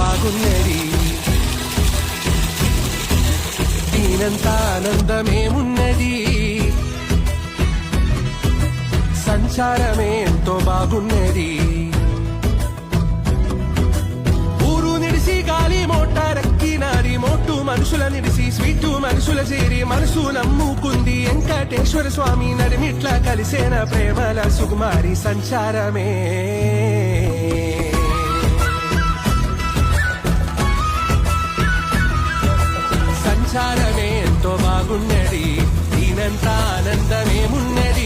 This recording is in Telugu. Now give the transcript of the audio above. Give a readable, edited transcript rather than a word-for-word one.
బాగున్నది దీనంత ఆనందమేమున్నది సంచారమే ఎంతో బాగున్నది ఊరు నిడిసి గాలి మోటారెక్కినారి మోటు మనుషుల నిడిసి స్వీటు మనుషుల చేరి మనసు నమ్ముకుంది వెంకటేశ్వర స్వామి నడిమిట్ల కలిసేన ప్రేమల సుకుమారి సంచారమే సంచారమే ఎంతో బాగున్నది దీనంత ఆనందమేమున్నది